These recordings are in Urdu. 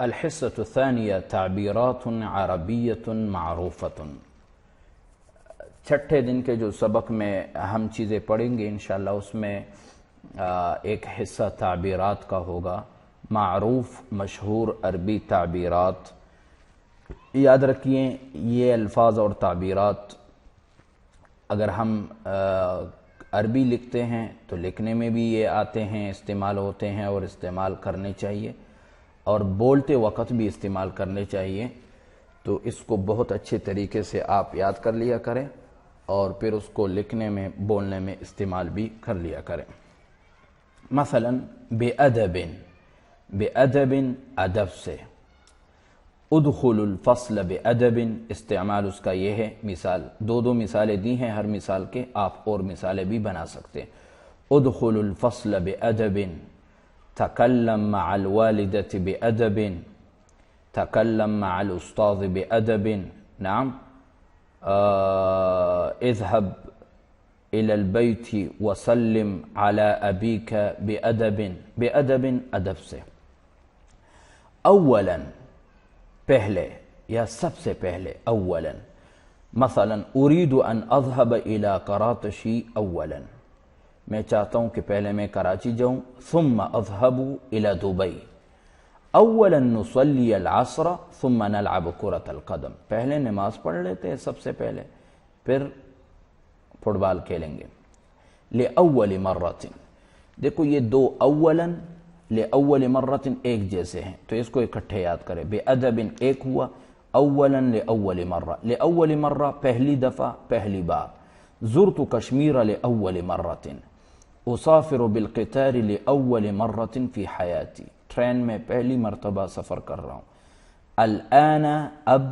الحصة الثانية تعبیرات عربیۃ معروفۃ۔ چھٹے دن کے جو سبق میں اہم چیزیں پڑھیں گے انشاءاللہ اس میں ایک حصہ تعبیرات کا ہوگا، معروف مشہور عربی تعبیرات۔ یاد رکھیے یہ الفاظ اور تعبیرات اگر ہم عربی لکھتے ہیں تو لکھنے میں بھی یہ آتے ہیں، استعمال ہوتے ہیں اور استعمال کرنے چاہیے، اور بولتے وقت بھی استعمال کرنے چاہیے۔ تو اس کو بہت اچھے طریقے سے آپ یاد کر لیا کریں اور پھر اس کو لکھنے میں بولنے میں استعمال بھی کر لیا کریں۔ مثلا بے ادب، بے ادب ادب سے، ادخل الفصل بے ادب استعمال اس کا یہ ہے۔ مثال دو مثالیں دی ہیں، ہر مثال کے آپ اور مثالیں بھی بنا سکتے ہیں۔ ادخل الفصل بے ادب، تکلم مع الوالدة بأدب، تکلم مع الأستاذ بأدب، نعم، اذهب إلى البيت وسلم على أبيك بأدب، بأدب ادب سے۔ اولا پہلے یا سب سے پہلے، اولا مثلا اريد ان اذهب الى کراچی اولا، میں چاہتا ہوں کہ پہلے میں کراچی جاؤں، ثم اذهب الى دبئی، اولا نصلي العصر ثم نلعب كرة القدم، پہلے نماز پڑھ لیتے ہیں سب سے پہلے، پھر فٹ بال کھیلیں گے۔ لأول مرة، دیکھو یہ دو اولا لأول مرة ایک جیسے ہیں تو اس کو اکٹھے یاد کریں۔ بے ادب ایک ہوا، اولا لأول مرة، لأول مرة پہلی دفعہ، پہلی بار۔ زرت کشمیر لأول مرة، اسافر بالقطار لأول مرة فی حیاتی، ٹرین میں پہلی مرتبہ سفر کر رہا ہوں۔ الآن اب،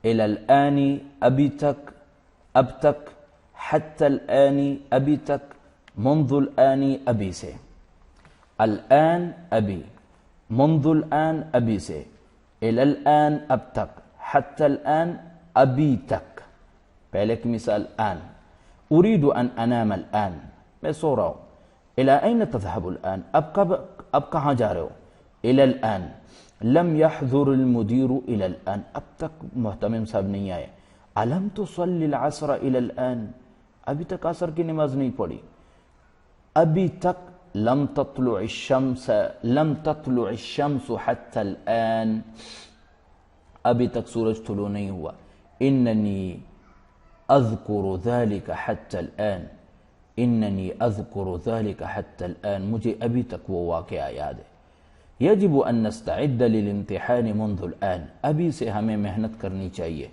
الى الآن ابھی تک، اب تک، حتی الآن ابھی تک، منذ الآن ابھی سے، الآن ابھی، منذ الآن ابھی سے، الى الآن اب تک، حتی الآن ابھی تک۔ پہلے کی مثال آن، اريد ان انام الآن، میں سو رہا ہوں۔ الى این تذهب الآن، اب کہاں جا رہے ہو؟ الى الآن، لم يحضر المدیر الى الآن، اب تک محتمم صاحب نہیں آئے۔ الم تصلی العصر الى الآن، ابھی تک عصر کی نماز نہیں پڑھی۔ ابھی تک، لم تطلع الشمس، لم تطلع الشمس حتى الآن، ابھی تک سورج طلوع نہیں ہوا۔ اننی اذکر ذلك حتى الآن، اننی اذکر ذلك حتى الآن، مجھے ابھی تک وہ واقعہ یاد ہے۔ یجب ان نستعد للامتحان منذ الآن، ابھی سے ہمیں محنت کرنی چاہیے۔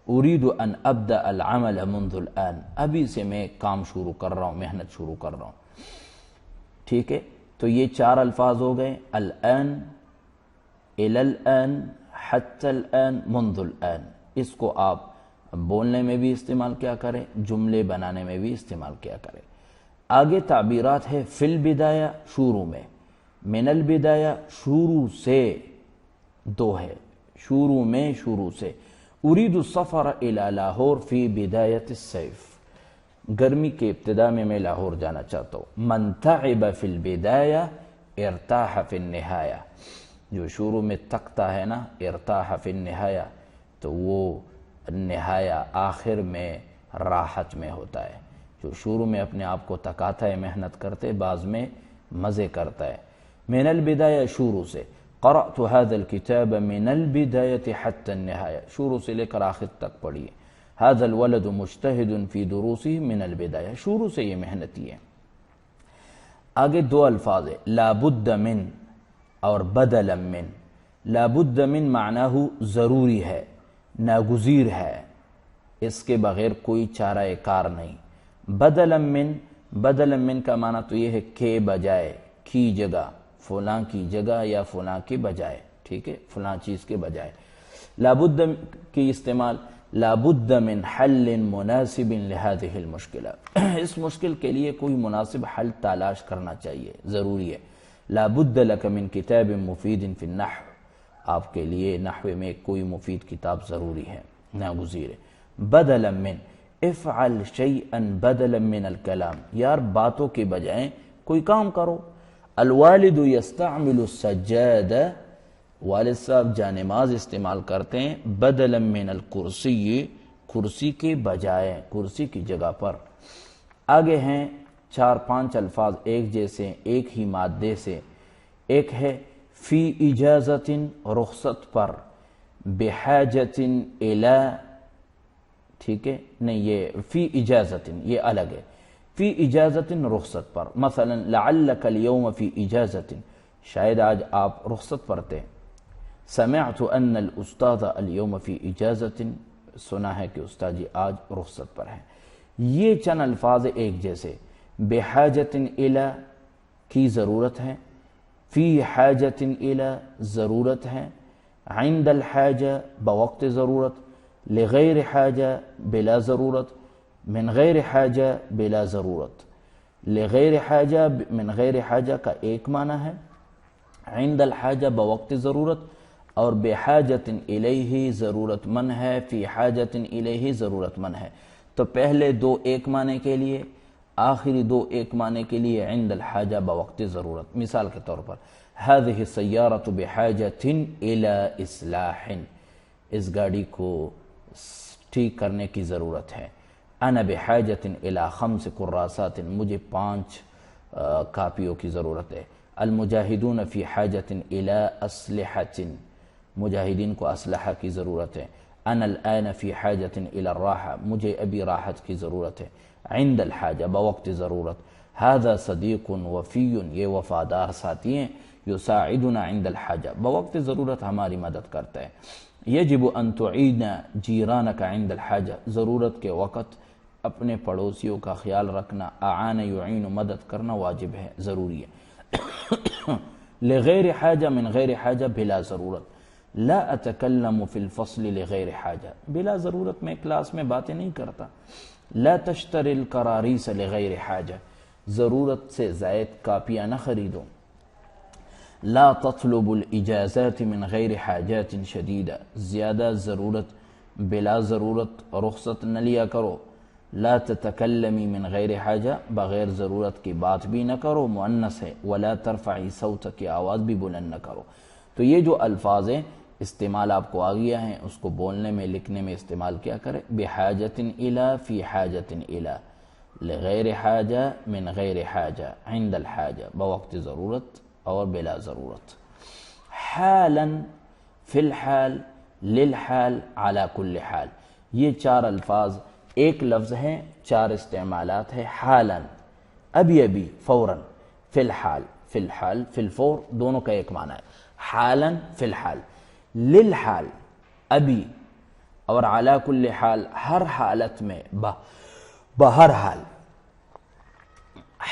اريد ان ابدأ العمل منذ الآن، ابھی سے میں کام شروع کر رہا ہوں، محنت شروع کر رہا ہوں۔ ٹھیک ہے، تو یہ چار الفاظ ہو گئے، الآن، الى الآن، حتی الآن، منذ الآن۔ اس کو آپ بولنے میں بھی استعمال کیا کریں، جملے بنانے میں بھی استعمال کیا کریں۔ آگے تعبیرات ہے فی البدایہ، شروع میں، من البدایہ، شروع سے، دو ہے، شروع میں، شروع سے۔ اريد السفر الى لاہور فی بدایت الصیف، گرمی کے ابتدا میں لاہور جانا چاہتا ہوں۔ من تعب فی البدایہ ارتاح فی النہایہ، جو شروع میں تکتا ہے نا، ارتاح فی النہایہ، تو وہ نہایہ آخر میں راحت میں ہوتا ہے۔ جو شروع میں اپنے آپ کو تکاتا ہے، محنت کرتے، بعض میں مزے کرتا ہے۔ من البدایہ، شروع سے۔ قرأت هذا الكتاب من البدایة حتى النهاية، شروع سے لے کر آخر تک پڑھیے۔ هذا الولد مجتهد في دروسه من البدایہ، شروع سے یہ محنتی ہے۔ آگے دو الفاظ ہے، لابد من اور بدلا من۔ لابد من معناہ ضروری ہے، ناگزیر ہے، اس کے بغیر کوئی چارہ کار نہیں۔ بدلا من، بدلا من کا معنی تو یہ ہے کہ بجائے، کی جگہ، فلاں کی جگہ یا فلاں کے بجائے، ٹھیک ہے، فلاں چیز کے بجائے۔ لابد کی استعمال، لابد من حل مناسب لهذه المشکلہ، اس مشکل کے لیے کوئی مناسب حل تلاش کرنا چاہیے، ضروری ہے۔ لابد لك من کتاب مفید فی النحو، آپ کے لیے نحو میں کوئی مفید کتاب ضروری ہے، ناگزیر ہے۔ بدلا من، افعل شیئا بدلا من الکلام، یار باتوں کے بجائے کوئی کام کرو۔ الوالد یستعمل السجادہ والد صاحب جانماز استعمال کرتے ہیں بدلا من الکرسی، کرسی کے بجائے، کرسی کی جگہ پر۔ آگے ہیں 4-5 الفاظ ایک جیسے، ایک ہی مادے سے۔ ایک ہے فی اجازت، رخصت پر، بحاجت الی، ٹھیک ہے، نہیں یہ فی اجازت یہ الگ ہے، فی اجازت رخصت پر، مثلا لعلک اليوم فی اجازت، شاید آج آپ رخصت پر تھے۔ سمعت ان الاستاذ اليوم فی اجازت، سنا ہے کہ استاد جی آج رخصت پر ہیں۔ یہ چند الفاظ ایک جیسے، بحاجت الی کی ضرورت ہے، فی حاجت الی ضرورت ہے، عند الحاجہ بوقت ضرورت، لغیر حاجہ بلا ضرورت، من غیر حاجہ بلا ضرورت۔ لغیر حاجہ من غیر حاجہ کا ایک معنی ہے، عند الحاجہ بوقت ضرورت، اور بحاجت الیہ ضرورت مند ہے، فی حاجت الیہ ضرورت مند ہے۔ تو پہلے دو ایک معنی کے لیے، آخری دو ایک معنی کے لیے، عند الحاجہ بوقت ضرورت۔ مثال کے طور پر هذه السیارة بحاجت الی اصلاح، اس گاڑی کو ٹھیک کرنے کی ضرورت ہے۔ انا بحاجت الی 5 کراسات، مجھے 5 کاپیوں کی ضرورت ہے۔ المجاہدون فی حاجت الی اسلحۃ، مجاہدین کو اسلحہ کی ضرورت ہے۔ انا الآن فی حاجت الی الراحہ، مجھے ابھی راحت کی ضرورت ہے۔ عند الحاجہ بوقت ضرورت۔ هذا صدیق وفی، یہ وفادار ساتھی ہیں، یساعدنا عند الحاجہ، بوقت ضرورت ہماری مدد کرتا ہے۔ یجب ان تعین جیرانک عند الحاجہ، ضرورت کے وقت اپنے پڑوسیوں کا خیال رکھنا، اعان یعین مدد کرنا واجب ہے، ضروری ہے۔ لغیر حاجہ من غیر حاجہ بلا ضرورت، لا اتکلم فی الفصل لغیر حاجہ، بلا ضرورت میں کلاس میں باتیں نہیں کرتا۔ لا تشتری القراریس لغیر حاجہ، ضرورت سے زائد کاپیاں نہ خریدو۔ لا تطلب الاجازات من غیر حاجات شدیدہ، زیادہ ضرورت بلا ضرورت رخصت نہ لیا کرو۔ لا تتکلمی من غیر حاجہ، بغیر ضرورت کی بات بھی نہ کرو، مؤنث ہے۔ ولا ترفعی صوتک، کی آواز بھی بلند نہ کرو۔ تو یہ جو الفاظ ہیں استعمال آپ کو آ گیا ہیں، اس کو بولنے میں لکھنے میں استعمال کیا کرے۔ بحاجت الی، فی حاجت الی، لغیر حاجہ من غیر حاجہ، عند الحاجہ بوقت ضرورت اور بلا ضرورت۔ حالا، فی الحال، للحال، علی کل حال، یہ 4 الفاظ ایک لفظ ہیں، 4 استعمالات ہیں۔ حالا ابھی ابھی، فوراً، فی الحال، فی الحال، فی الفور، دونوں کا ایک معنی ہے۔ حالا فی الحال، للحال ابھی، اور علی کل حال ہر حالت میں، بہر حال۔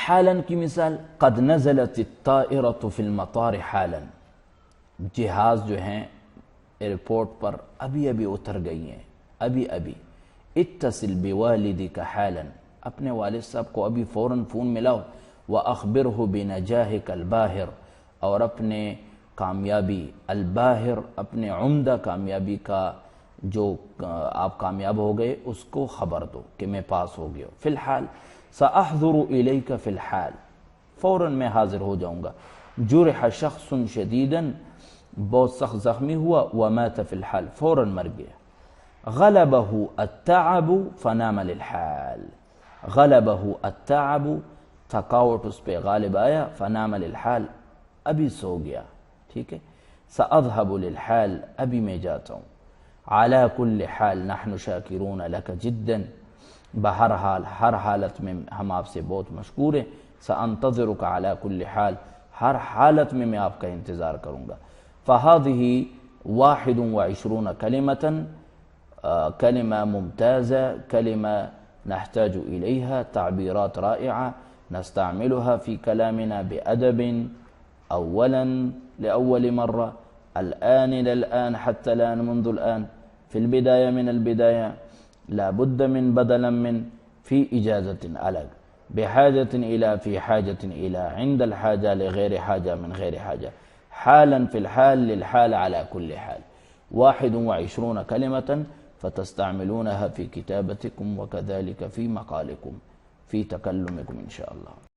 حالا کی مثال، قد نزلت الطائرة فی المطار حالا، جہاز جو ہیں ایئرپورٹ پر ابھی ابھی اتر گئی ہیں، ابھی ابھی۔ اتصل بوالدک حالا، اپنے والد صاحب کو ابھی فوراً فون ملاؤ۔ وأخبره بنجاحک الباہر، اور اپنے کامیابی، الباہر اپنے عمدہ کامیابی کا، جو آپ کامیاب ہو گئے اس کو خبر دو کہ میں پاس ہو گیا۔ فی الحال، سأحضر الیک فی الحال، فوراً میں حاضر ہو جاؤں گا۔ جرح شخص شدیداً، بہت سخت زخمی ہوا، ومات فی الحال، فوراً مر گیا۔ غلبہ التعب فنام للحال، غلبہ التعب، تھکاوٹ اس پہ غالب آیا، فنام للحال، ابھی سو گیا، ٹھیک ہے۔ سأذهب للحال، ابھی میں جاتا ہوں۔ علی کل حال نحن شاکرون لک جدا، بہر حال، ہر حالت میں ہم آپ سے بہت مشکور ہیں۔ سأنتظرک علی کل حال، ہر حالت میں آپ کا انتظار کروں گا۔ فهذه 21 کلمة، کلمہ ممتازہ، کلمہ نحتاج إليها، تعبیرات رائعة نستعملها في كلامنا بأدب، أولا لأول مرة، الآن إلى الآن، حتى الآن منذ الآن، في البداية من البداية، لا بد من، بدلا من، في إجازة الگ، بحاجة إلى، في حاجة إلى، عند الحاجة، لغير حاجة، من غير حاجة، حالا في الحال، للحال، على كل حال، 21 كلمة فتستعملونها في كتابتكم وكذلك في مقالكم، في تكلمكم إن شاء الله.